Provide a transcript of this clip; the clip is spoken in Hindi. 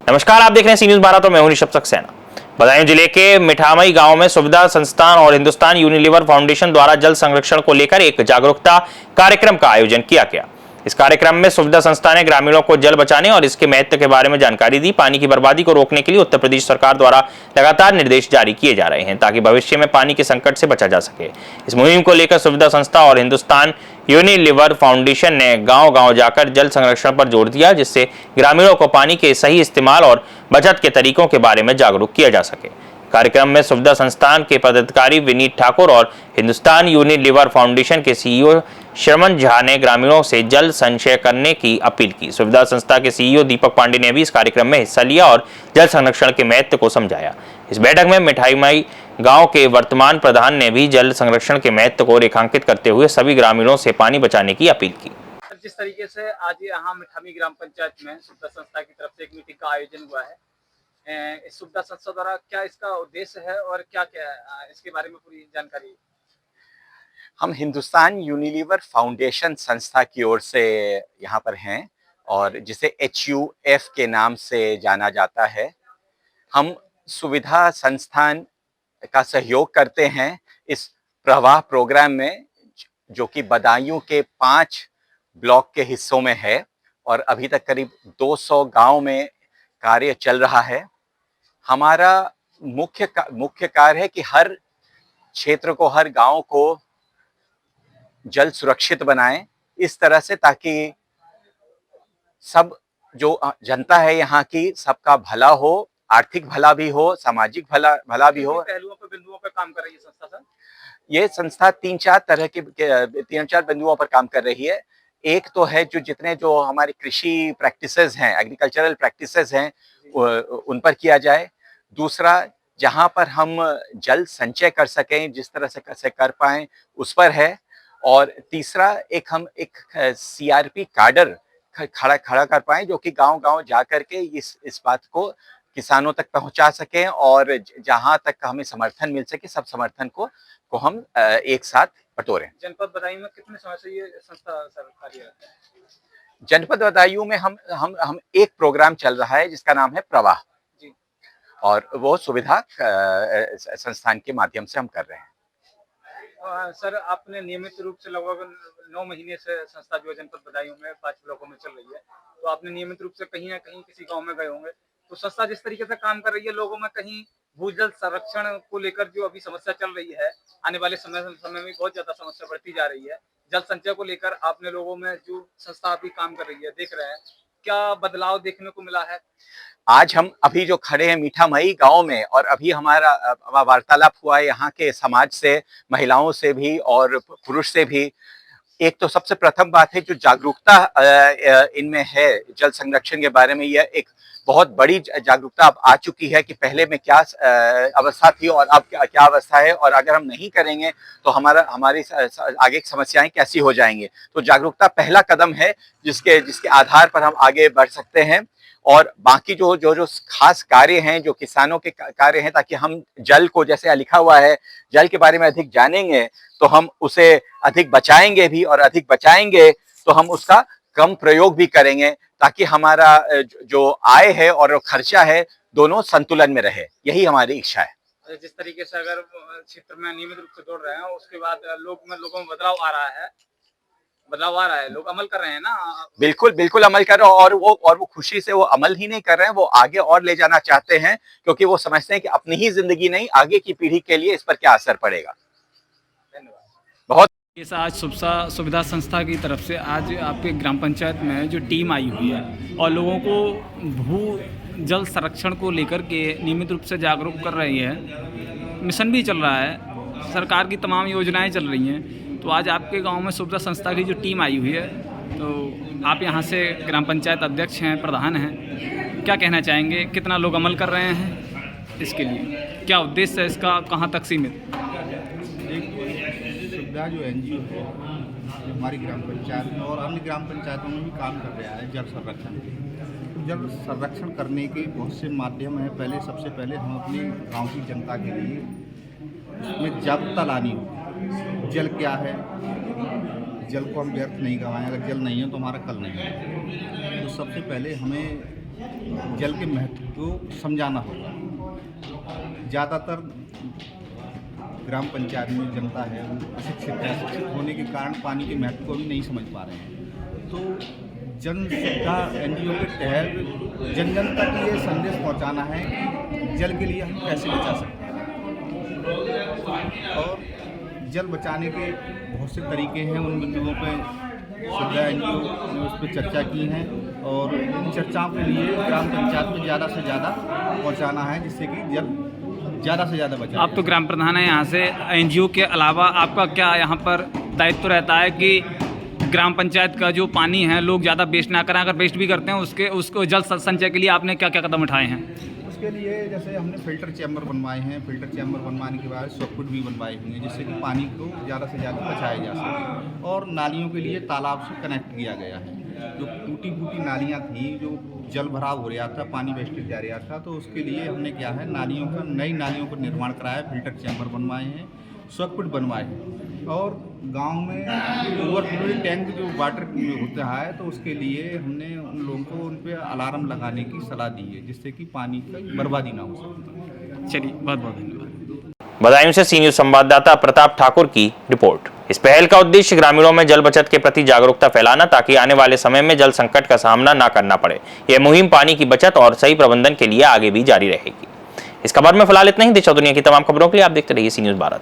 नमस्कार, आप देख रहे हैं सी न्यूज भारत और मैं हूं ऋषभ सक्सेना। बदायूं जिले के मिठामई गांव में सुविधा संस्थान और हिंदुस्तान यूनिलीवर फाउंडेशन द्वारा जल संरक्षण को लेकर एक जागरूकता कार्यक्रम का आयोजन किया गया। इस कार्यक्रम में सुविधा संस्था ने ग्रामीणों को जल बचाने और इसके महत्व के बारे में जानकारी दी। पानी की बर्बादी को रोकने के लिए उत्तर प्रदेश सरकार द्वारा लगातार निर्देश जारी किए जा रहे हैं ताकि भविष्य में पानी के संकट से बचा जा सके। इस मुहिम को लेकर सुविधा संस्था और हिंदुस्तान यूनिलीवर फाउंडेशन ने गांव-गांव जाकर जल संरक्षण पर जोर दिया, जिससे ग्रामीणों को पानी के सही इस्तेमाल और बचत के तरीकों के बारे में जागरूक किया जा सके। कार्यक्रम में सुविधा संस्थान के पदाधिकारी विनीत ठाकुर और हिंदुस्तान यूनिलीवर फाउंडेशन के सीईओ श्रमन झा ने ग्रामीणों से जल संचय करने की अपील की। सुविधा संस्था के सीईओ दीपक पांडे ने भी इस कार्यक्रम में हिस्सा लिया और जल संरक्षण के महत्व को समझाया। इस बैठक में मिठाईमई गांव के वर्तमान प्रधान ने भी जल संरक्षण के महत्व को रेखांकित करते हुए सभी ग्रामीणों से पानी बचाने की अपील की। जिस तरीके से आज यहाँ मिठामी ग्राम पंचायत में सुविधा संस्था की तरफ से एक मीटिंग का आयोजन हुआ है, इस सुविधा संस्था द्वारा क्या इसका उद्देश्य है और क्या क्या है, इसके बारे में पूरी जानकारी। हम हिंदुस्तान यूनिलीवर फाउंडेशन संस्था की ओर से यहाँ पर हैं और जिसे HUF के नाम से जाना जाता है। हम सुविधा संस्थान का सहयोग करते हैं इस प्रवाह प्रोग्राम में, जो कि बदायूं के 5 ब्लॉक के हिस्सों में है और अभी तक करीब 200 गांव में कार्य चल रहा है। हमारा मुख्य कार्य है कि हर क्षेत्र को, हर गांव को जल सुरक्षित बनाएं इस तरह से ताकि सब जो जनता है यहाँ की, सबका भला हो, आर्थिक भला भी हो, सामाजिक भला भी हो। पहलुओं पर बिंदुओं पर काम कर रही है संस्था सर? ये संस्था 3-4 तरह के 3-4 बिंदुओं पर काम कर रही है। एक तो है जो हमारी कृषि प्रैक्टिसेस हैं, एग्रीकल्चरल प्रैक्टिसेस हैं, उन पर किया जाए। दूसरा, जहाँ पर हम जल संचय कर सकें, जिस तरह से कर पाएं उस पर है। और तीसरा, हम एक CRP काडर खड़ा कर पाएं जो कि गांव-गांव जा करके इस बात को किसानों तक पहुंचा सकें और जहां तक हमें समर्थन मिल सके, सब समर्थन को हम एक साथ बटोरें। जनपद बदायूं में कितने समय से ये संस्था सर कार्य है? जनपद बदायूं में हम एक प्रोग्राम चल रहा है जिसका नाम है प्रवाह जी, और वो सुविधा संस्थान के माध्यम से हम कर रहे हैं। सर, आपने नियमित रूप से लगभग 9 महीने से संस्था जो जनपद बदायूं में 5 ब्लॉकों में चल रही है, तो आपने नियमित रूप से कहीं ना कहीं किसी गांव में गए होंगे। तो संस्था जिस तरीके से काम कर रही है, लोगों में कहीं भूजल संरक्षण को लेकर जो अभी समस्या चल रही है, आने वाले समय में बहुत ज्यादा समस्या बढ़ती जा रही है। जल संचय को लेकर आपने लोगों में जो संस्था अभी काम कर रही है, देख रहे हैं, क्या बदलाव देखने को मिला है? आज हम अभी जो खड़े हैं मीठामई गांव में और अभी हमारा वार्तालाप हुआ है यहाँ के समाज से, महिलाओं से भी और पुरुष से भी। एक तो सबसे प्रथम बात है जो जागरूकता इनमें है जल संरक्षण के बारे में, यह एक बहुत बड़ी जागरूकता अब आ चुकी है कि पहले में क्या अवस्था थी और अब क्या अवस्था है, और अगर हम नहीं करेंगे तो हमारी आगे की समस्याएं कैसी हो जाएंगी। तो जागरूकता पहला कदम है जिसके आधार पर हम आगे बढ़ सकते हैं। और बाकी जो खास कार्य हैं, जो किसानों के कार्य हैं, ताकि हम जल को, जैसे लिखा हुआ है, जल के बारे में अधिक जानेंगे तो हम उसे अधिक बचाएंगे भी, और अधिक बचाएंगे तो हम उसका कम प्रयोग भी करेंगे ताकि हमारा जो आय है और खर्चा है दोनों संतुलन में रहे। यही हमारी इच्छा है। जिस तरीके से अगर क्षेत्र में नियमित रूप से दौड़ रहे हैं, उसके बाद लोगों में बदलाव आ रहा है, लोग अमल कर रहे हैं ना? बिल्कुल अमल कर रहे हैं और वो खुशी से वो अमल ही नहीं कर रहे हैं, वो आगे और ले जाना चाहते हैं, क्योंकि वो समझते हैं कि अपनी ही जिंदगी नहीं, आगे की पीढ़ी के लिए इस पर क्या असर पड़ेगा। धन्यवाद। बहुत आज सुविधा संस्था की तरफ से आज आपके ग्राम पंचायत में जो टीम आई हुई है और लोगों को भू जल संरक्षण को लेकर के नियमित रूप से जागरूक कर रही है। मिशन भी चल रहा है, सरकार की तमाम योजनाएं चल रही हैं। तो आज आपके गांव में सुविधा संस्था की जो टीम आई हुई है, तो आप यहां से ग्राम पंचायत अध्यक्ष हैं, प्रधान हैं, क्या कहना चाहेंगे? कितना लोग अमल कर रहे हैं इसके लिए? क्या उद्देश्य है इसका? कहाँ तक सीमित? सुविधा जो NGO है, जो हमारी ग्राम पंचायत में और अन्य ग्राम पंचायतों में भी काम कर रहा है जल संरक्षण के। तो जल संरक्षण करने के बहुत से माध्यम हैं। सबसे पहले हम अपने गांव की जनता के लिए उसमें जागरूकता लानी होगी। जल क्या है, जल को हम व्यर्थ नहीं गंवाएं। अगर जल नहीं है तो हमारा कल नहीं है। तो सबसे पहले हमें जल के महत्व को समझाना होगा। ज़्यादातर ग्राम पंचायत में जनता है वो अशिक्षित होने के कारण पानी के महत्व को भी नहीं समझ पा रहे हैं। तो जन सुविधा NGO के तहत जन जन तक ये संदेश पहुंचाना है कि जल के लिए हम कैसे बचा सकते हैं और जल बचाने के बहुत से तरीके हैं। उन बिंदुओं पर सुविधा NGO ने उस पर चर्चा की है और इन चर्चाओं के लिए ग्राम पंचायत में ज़्यादा से ज़्यादा पहुंचाना है जिससे कि जल ज़्यादा से ज़्यादा बचा। आप तो ग्राम प्रधान हैं यहाँ से, NGO के अलावा आपका क्या यहाँ पर दायित्व रहता है कि ग्राम पंचायत का जो पानी है लोग ज़्यादा वेस्ट ना करें, अगर वेस्ट भी करते हैं उसको जल संचय के लिए आपने क्या क्या कदम उठाए हैं? उसके लिए जैसे हमने फ़िल्टर चैम्बर बनवाए हैं, फ़िल्टर चैम्बर बनवाने के बाद स्वकुट भी बनवाए हुए हैं जिससे कि पानी को ज़्यादा से ज़्यादा बचाया जा सके और नालियों के लिए तालाब से कनेक्ट किया गया है। जो टूटी फूटी नालियाँ थी, जो जल भराव हो रहा था, पानी वेस्टेज जा रहा था, तो उसके लिए हमने क्या है नई नालियों का निर्माण कराया, फ़िल्टर चैम्बर बनवाए हैं, स्वकुट बनवाए हैं और गांव में ओवरफ्लो टैंक जो वाटर होता है तो उसके लिए हमने उन लोगों को उन पर अलार्म लगाने की सलाह दी है जिससे कि पानी की बर्बादी ना हो सके। चलिए, बहुत बहुत धन्यवाद। बदायूं से सी न्यूज संवाददाता प्रताप ठाकुर की रिपोर्ट। इस पहल का उद्देश्य ग्रामीणों में जल बचत के प्रति जागरूकता फैलाना ताकि आने वाले समय में जल संकट का सामना न करना पड़े। यह मुहिम पानी की बचत और सही प्रबंधन के लिए आगे भी जारी रहेगी। इस खबर में फिलहाल इतना ही। देश और दुनिया की तमाम खबरों के लिए आप देखते रहिए सी न्यूज भारत।